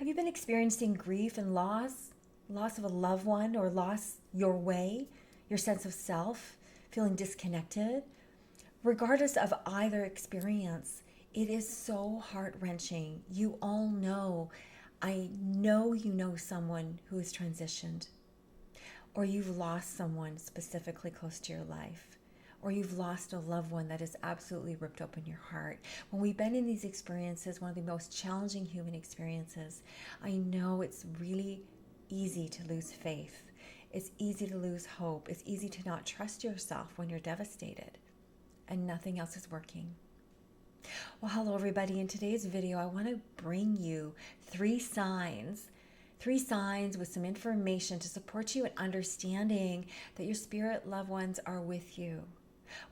Have you been experiencing grief and loss? Loss of a loved one, or loss your way, your sense of self, feeling disconnected? Regardless of either experience, it is so heart-wrenching. You all know, I know you know someone who has transitioned, or you've lost someone specifically close to your life, or you've lost a loved one that has absolutely ripped open your heart. When we've been in these experiences, one of the most challenging human experiences, I know it's really easy to lose faith. It's easy to lose hope. It's easy to not trust yourself when you're devastated and nothing else is working. Well, hello everybody. In today's video, I want to bring you three signs with some information to support you in understanding that your spirit loved ones are with you.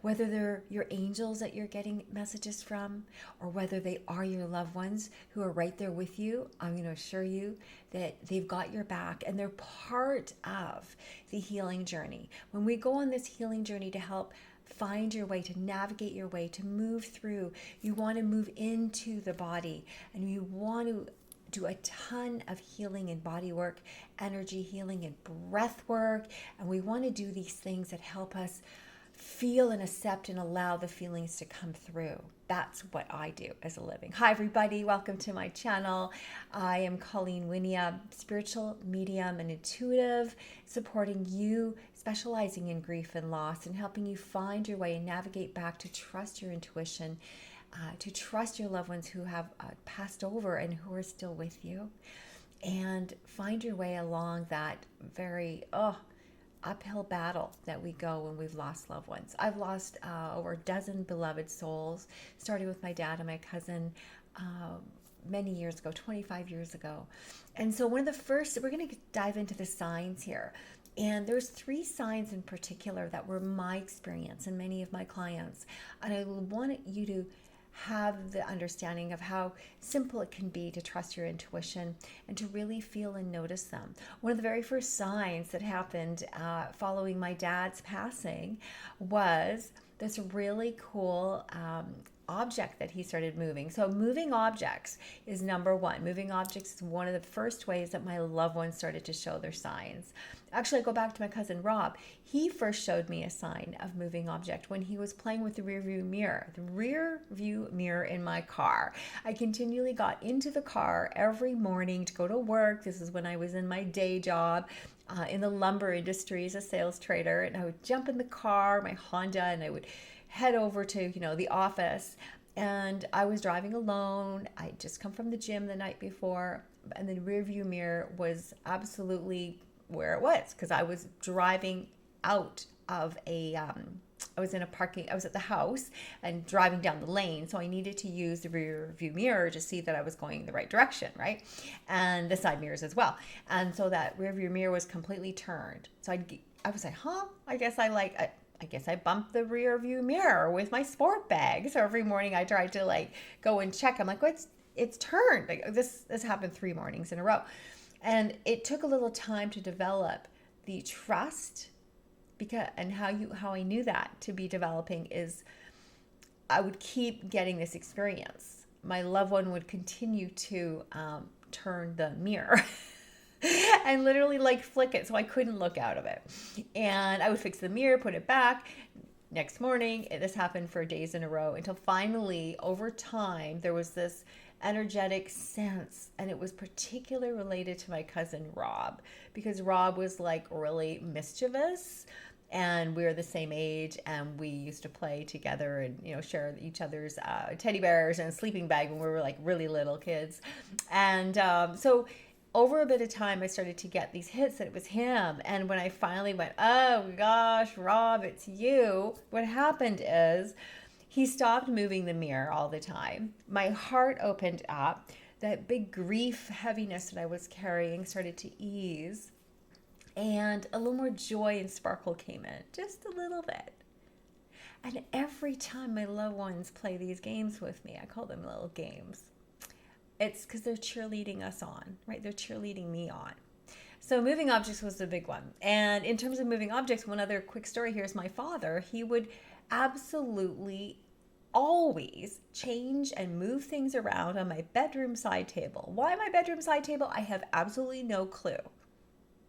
Whether they're your angels that you're getting messages from, or whether they are your loved ones who are right there with you, I'm going to assure you that they've got your back and they're part of the healing journey. When we go on this healing journey to help find your way, to navigate your way, to move through, you want to move into the body and you want to do a ton of healing and body work, energy healing and breath work. And we want to do these things that help us feel and accept and allow the feelings to come through. That's what I do as a living. Hi everybody, welcome to my channel. I am Colleen, Wynia, spiritual medium and intuitive, supporting you, specializing in grief and loss and helping you find your way and navigate back to trust your intuition, to trust your loved ones who have passed over and who are still with you, and find your way along that very, uphill battle that we go when we've lost loved ones. I've lost over a dozen beloved souls, starting with my dad and my cousin many years ago, 25 years ago. And so one of the first, we're going to dive into the signs here. And there's three signs in particular that were my experience and many of my clients. And I wanted you to have the understanding of how simple it can be to trust your intuition and to really feel and notice them. One of the very first signs that happened following my dad's passing was this really cool object that he started moving. So moving objects is number one. Moving objects is one of the first ways that my loved ones started to show their signs. Actually, I go back to my cousin Rob. He first showed me a sign of moving object when he was playing with the rear view mirror in my car. I continually got into the car every morning to go to work. This is when I was in my day job in the lumber industry as a sales trader, and I would jump in the car, my Honda, and I would head over to, the office. And I was driving alone. I just come from the gym the night before, and the rear view mirror was absolutely where it was, because I was driving out of I was at the house and driving down the lane. So I needed to use the rear view mirror to see that I was going the right direction, right? And the side mirrors as well. And so that rear view mirror was completely turned. So I was like, I guess I bumped the rear view mirror with my sport bag. So every morning I tried to go and check. I'm like, it's turned. This happened 3 mornings in a row. And it took a little time to develop the trust, how I knew that to be developing is I would keep getting this experience. My loved one would continue to turn the mirror and literally flick it so I couldn't look out of it. And I would fix the mirror, put it back. Next morning, this happened for days in a row until finally, over time, there was this energetic sense, and it was particularly related to my cousin Rob, because Rob was really mischievous, and we were the same age, and we used to play together and share each other's teddy bears and sleeping bag when we were really little kids. And so over a bit of time, I started to get these hits that it was him. And when I finally went, oh gosh, Rob, it's you, what happened is he stopped moving the mirror all the time. My heart opened up. That big grief, heaviness that I was carrying started to ease. And a little more joy and sparkle came in, just a little bit. And every time my loved ones play these games with me, I call them little games, it's because they're cheerleading us on, right? They're cheerleading me on. So moving objects was the big one. And in terms of moving objects, one other quick story here is my father. He would absolutely always change and move things around on my bedroom side table. Why my bedroom side table? I have absolutely no clue.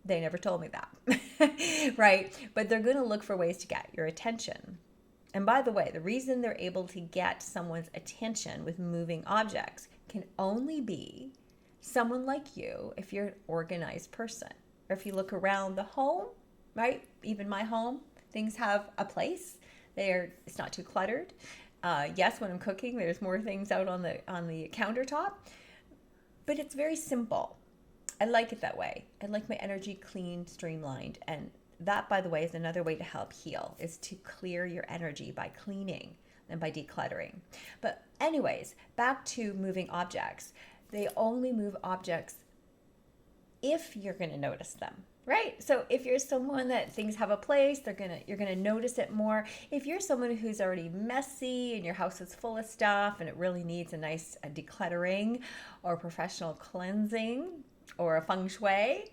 They never told me that, right? But they're going to look for ways to get your attention. And by the way, the reason they're able to get someone's attention with moving objects can only be someone like you if you're an organized person. Or if you look around the home, right? Even my home, things have a place. It's not too cluttered. Yes, when I'm cooking, there's more things out on the countertop, but it's very simple. I like it that way. I like my energy clean, streamlined, and that, by the way, is another way to help heal, is to clear your energy by cleaning and by decluttering. But anyways, back to moving objects. They only move objects if you're going to notice them, right? So if you're someone that things have a place, you're gonna notice it more. If you're someone who's already messy and your house is full of stuff and it really needs a nice decluttering or professional cleansing or a feng shui,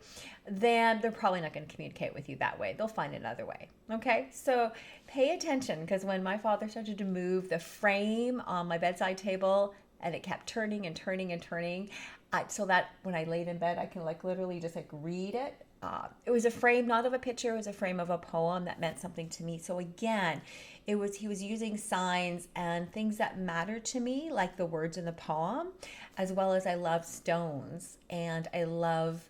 then they're probably not going to communicate with you that way. They'll find another way. Okay, so pay attention, because when my father started to move the frame on my bedside table, and it kept turning and turning and turning, so that when I laid in bed, I can literally just read it. It was a frame, not of a picture. It was a frame of a poem that meant something to me. So again, he was using signs and things that mattered to me, like the words in the poem, as well as I love stones, and I love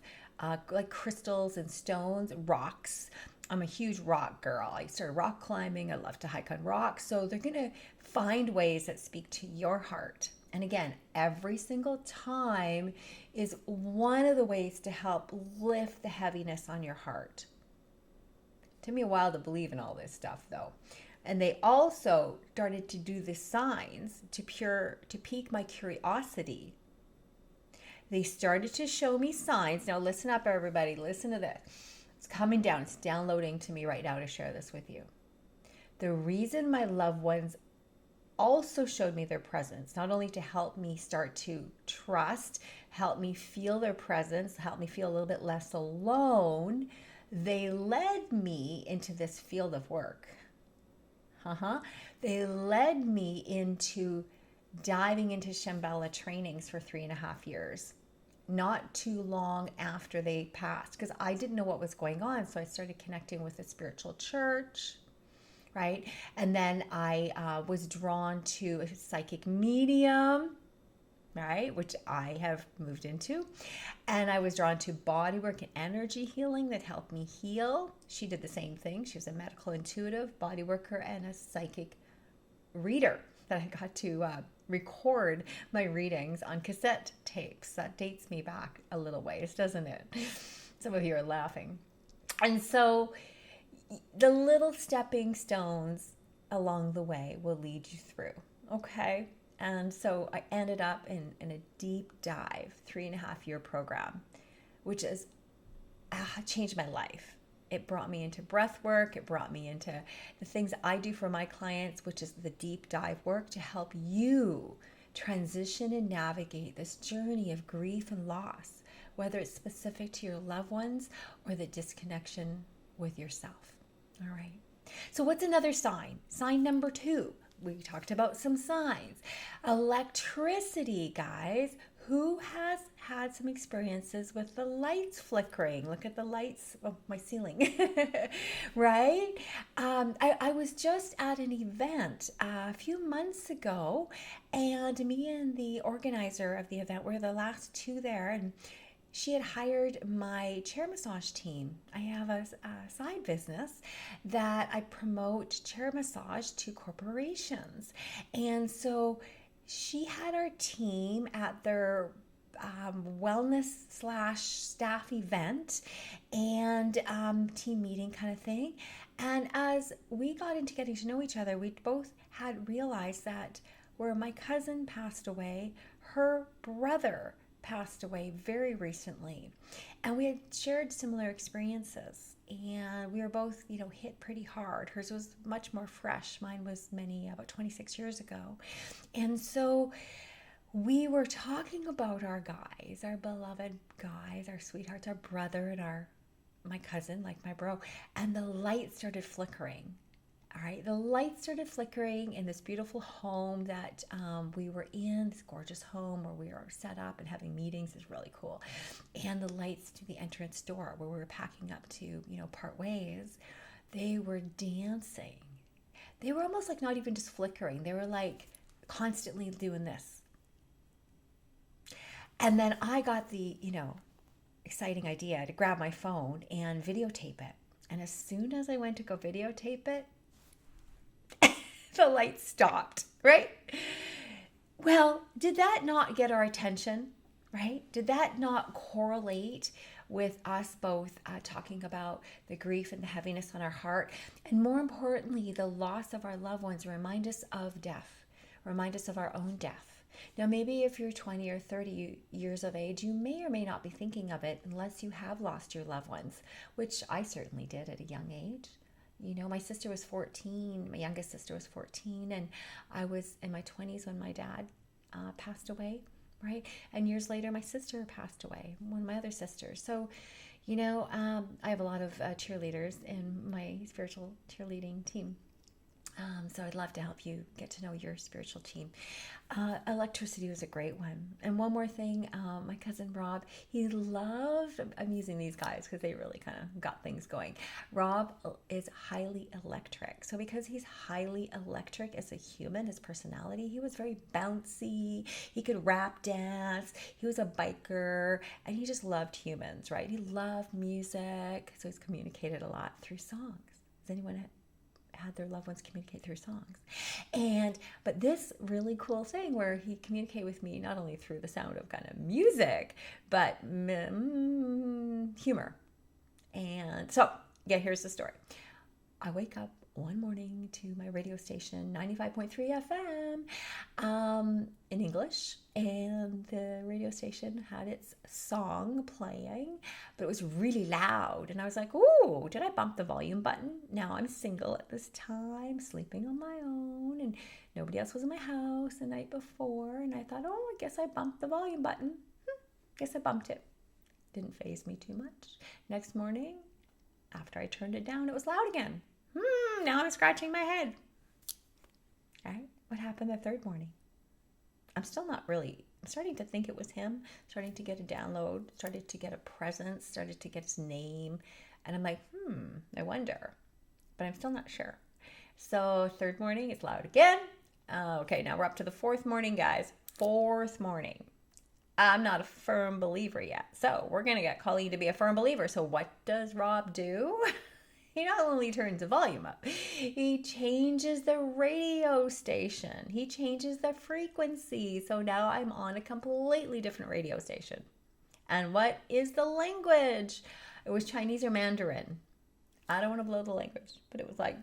crystals and stones, rocks. I'm a huge rock girl. I started rock climbing. I love to hike on rocks. So they're going to find ways that speak to your heart. And again, every single time is one of the ways to help lift the heaviness on your heart. It took me a while to believe in all this stuff, though. And they also started to do the signs to pique my curiosity. They started to show me signs. Now listen up, everybody. Listen to this. It's coming down. It's downloading to me right now to share this with you. The reason my loved ones also showed me their presence, not only to help me start to trust, help me feel their presence, help me feel a little bit less alone, they led me into this field of work. They led me into diving into Shambhala trainings for 3.5 years, not too long after they passed, because I didn't know what was going on. So I started connecting with a spiritual church, right? And then I was drawn to a psychic medium, right, which I have moved into. And I was drawn to body work and energy healing that helped me heal. She did the same thing. She was a medical intuitive, body worker, and a psychic reader that I got to record my readings on cassette tapes. That dates me back a little ways, doesn't it? Some of you are laughing. And so the little stepping stones along the way will lead you through, okay? And so I ended up in a deep dive 3.5-year program, which has changed my life. It brought me into breath work. It brought me into the things I do for my clients, which is the deep dive work to help you transition and navigate this journey of grief and loss, whether it's specific to your loved ones or the disconnection with yourself. All right. So what's another sign? Sign number 2. We talked about some signs. Electricity, guys. Who has had some experiences with the lights flickering? Look at the lights of my ceiling, right? I was just at an event a few months ago, and me and the organizer of the event were the last 2 there, and she had hired my chair massage team. I have a side business that I promote chair massage to corporations. And so she had our team at their wellness / staff event and team meeting kind of thing. And as we got into getting to know each other, we both had realized that where my cousin passed away, her brother passed away very recently, and we had shared similar experiences, and we were both hit pretty hard. Hers was much more fresh. Mine was about 26 years ago. And so we were talking about our guys, our beloved guys, our sweethearts, our brother, and my cousin, like my bro, and the light started flickering. All right, the lights started flickering in this beautiful home that we were in, this gorgeous home where we were set up and having meetings is really cool. And the lights to the entrance door where we were packing up to, part ways, they were dancing. They were almost like not even just flickering. They were like constantly doing this. And then I got the, exciting idea to grab my phone and videotape it. And as soon as I went to go videotape it, the light stopped, right? Well, did that not get our attention, right? Did that not correlate with us both talking about the grief and the heaviness on our heart? And more importantly, the loss of our loved ones remind us of death, remind us of our own death. Now, maybe if you're 20 or 30 years of age, you may or may not be thinking of it unless you have lost your loved ones, which I certainly did at a young age. My sister was 14, my youngest sister was 14, and I was in my 20s when my dad passed away, right? And years later, my sister passed away, one of my other sisters. So, I have a lot of cheerleaders in my spiritual cheerleading team. So I'd love to help you get to know your spiritual team. Electricity was a great one. And one more thing, my cousin Rob, he loved, I'm using these guys because they really kind of got things going. Rob is highly electric. So because he's highly electric as a human, his personality, he was very bouncy. He could rap dance. He was a biker and he just loved humans, right? He loved music. So he's communicated a lot through songs. Does anyone had their loved ones communicate through songs? But this really cool thing where he communicated with me not only through the sound of kind of music, but humor. And so, here's the story. I wake up one morning to my radio station, 95.3 FM, in English, and the radio station had its song playing, but it was really loud, and I was like, ooh, did I bump the volume button? Now I'm single at this time, sleeping on my own, and nobody else was in my house the night before, and I thought, I guess I bumped the volume button. Guess I bumped it. Didn't faze me too much. Next morning, after I turned it down, it was loud again. Now I'm scratching my head. All right, what happened the third morning? I'm starting to think it was him, starting to get a download, started to get a presence, started to get his name. And I'm like, I wonder, but I'm still not sure. So third morning, it's loud again. Okay, now we're up to the fourth morning, guys. Fourth morning. I'm not a firm believer yet. So we're going to get Colleen to be a firm believer. So what does Rob do? He not only turns the volume up, he changes the radio station. He changes the frequency. So now I'm on a completely different radio station. And what is the language? It was Chinese or Mandarin. I don't want to blow the language, but it was like,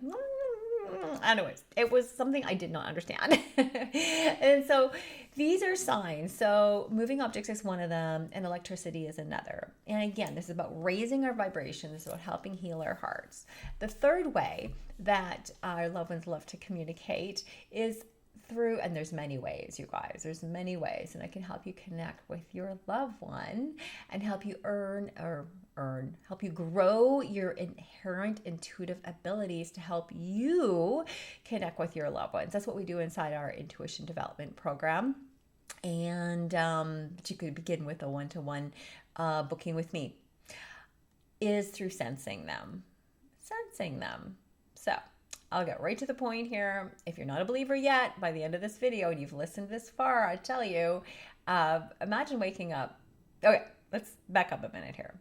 anyways, it was something I did not understand. And so these are signs. So moving objects is one of them, and electricity is another. And again, this is about raising our vibration. This is about helping heal our hearts. The third way that our loved ones love to communicate is through, and there's many ways, you guys, there's many ways, and I can help you connect with your loved one and help you help you grow your inherent intuitive abilities to help you connect with your loved ones. That's what we do inside our intuition development program. And but you could begin with a one-to-one booking with me is through sensing them. So I'll get right to the point here. If you're not a believer yet, by the end of this video and you've listened this far, I tell you, imagine waking up. Okay, let's back up a minute here.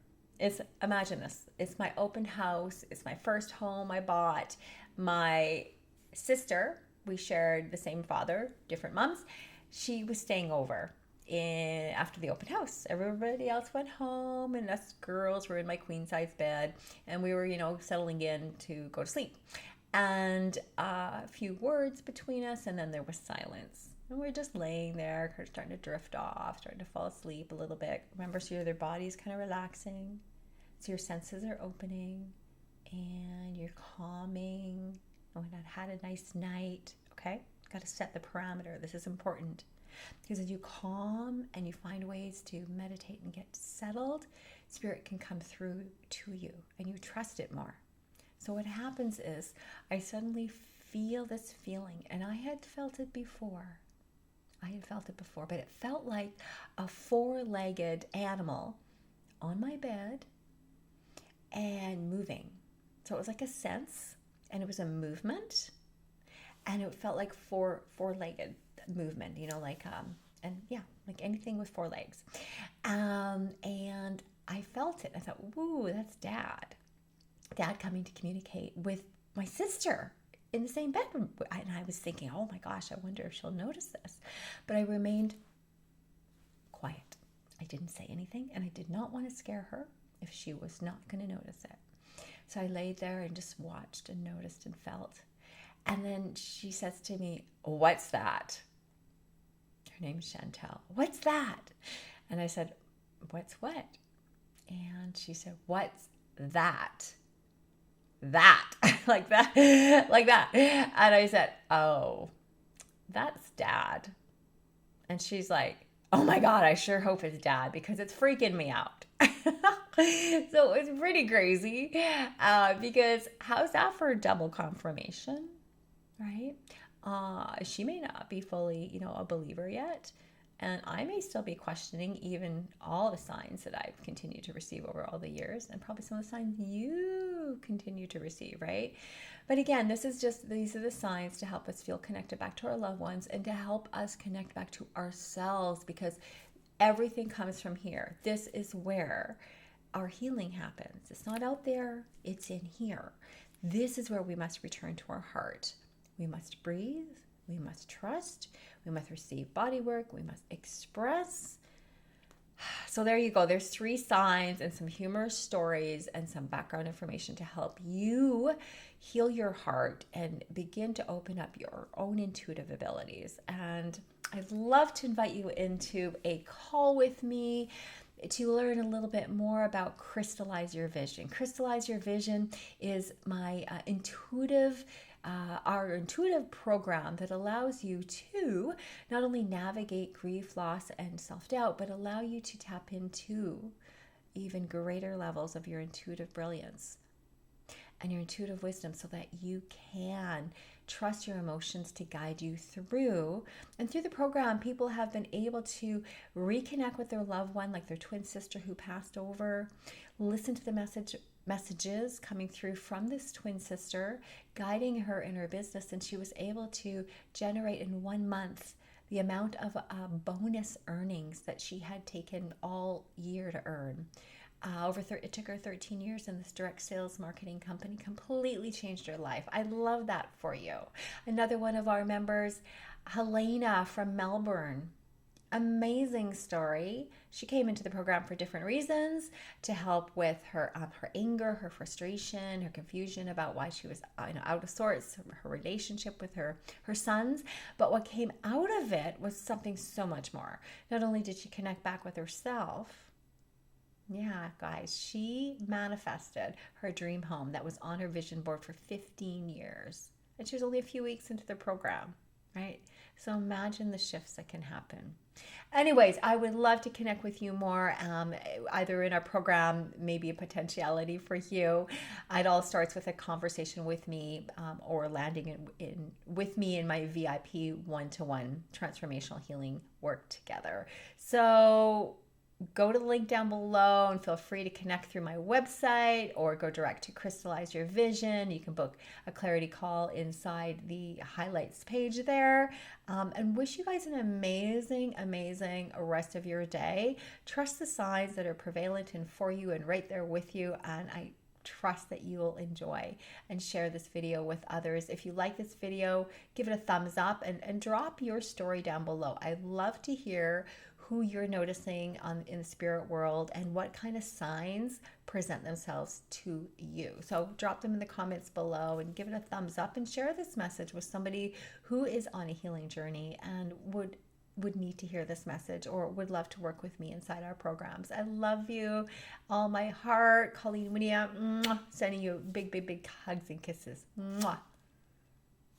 Imagine this. It's my open house. It's my first home I bought. My sister, we shared the same father, different moms. She was staying over after the open house. Everybody else went home and us girls were in my queen size bed and we were, settling in to go to sleep. And a few words between us and then there was silence. And we're just laying there, starting to drift off, starting to fall asleep a little bit. Remember, so their body's kind of relaxing. So your senses are opening and you're calming. Oh, and I had a nice night. Okay, got to set the parameter. This is important. Because as you calm and you find ways to meditate and get settled, spirit can come through to you and you trust it more. So what happens is I suddenly feel this feeling, and I had felt it before. But it felt like a four-legged animal on my bed and moving. So it was like a sense, and it was a movement, and it felt like four-legged movement, like like anything with four legs. And I felt it. I thought, "Woo, that's Dad coming to communicate with my sister in the same bedroom." And I was thinking, "Oh my gosh, I wonder if she'll notice this." But I remained quiet. I didn't say anything, and I did not want to scare her if she was not going to notice it. So I laid there and just watched and noticed and felt. And then she says to me, "What's that?" Her name's Chantel. "What's that?" And I said, "What's what?" And she said, "What's that?" That, like that. And I said, "Oh, that's Dad." And she's like, "Oh my God, I sure hope it's Dad because it's freaking me out." So it's pretty crazy because how's that for double confirmation, right? She may not be fully, a believer yet. And I may still be questioning even all the signs that I've continued to receive over all the years, and probably some of the signs you continue to receive, right? But again, these are the signs to help us feel connected back to our loved ones and to help us connect back to ourselves, because everything comes from here. This is where our healing happens. It's not out there, it's in here. This is where we must return to our heart. We must breathe. We must trust. We must receive body work. We must express. So there you go. There's 3 signs and some humorous stories and some background information to help you heal your heart and begin to open up your own intuitive abilities. And I'd love to invite you into a call with me to learn a little bit more about Crystallize Your Vision. Crystallize Your Vision is my our intuitive program that allows you to not only navigate grief, loss, and self-doubt, but allow you to tap into even greater levels of your intuitive brilliance and your intuitive wisdom so that you can trust your emotions to guide you through. And through the program, people have been able to reconnect with their loved one, like their twin sister who passed over, listen to the messages coming through from this twin sister, guiding her in her business, and she was able to generate in 1 month the amount of bonus earnings that she had taken all year to earn. It took her 13 years in this direct sales marketing company, completely changed her life. I love that for you. Another one of our members, Helena from Melbourne. Amazing story. She came into the program for different reasons, to help with her anger, her frustration, her confusion about why she was out of sorts, her relationship with her sons. But what came out of it was something so much more. Not only did she connect back with herself, yeah, guys, she manifested her dream home that was on her vision board for 15 years. And she was only a few weeks into the program, right? So imagine the shifts that can happen. Anyways, I would love to connect with you more, either in our program, maybe a potentiality for you. It all starts with a conversation with me or landing with me in my VIP one-to-one transformational healing work together. So go to the link down below and feel free to connect through my website or go direct to Crystallize Your Vision. You can book a clarity call inside the highlights page there. And wish you guys an amazing, amazing rest of your day. Trust the signs that are prevalent and for you and right there with you. And I trust that you will enjoy and share this video with others. If you like this video, give it a thumbs up and drop your story down below. I'd love to hear who you're noticing in the spirit world and what kind of signs present themselves to you. So drop them in the comments below and give it a thumbs up and share this message with somebody who is on a healing journey and would need to hear this message or would love to work with me inside our programs. I love you, all my heart. Colleen, Wynia, sending you big, big, big hugs and kisses. Mwah.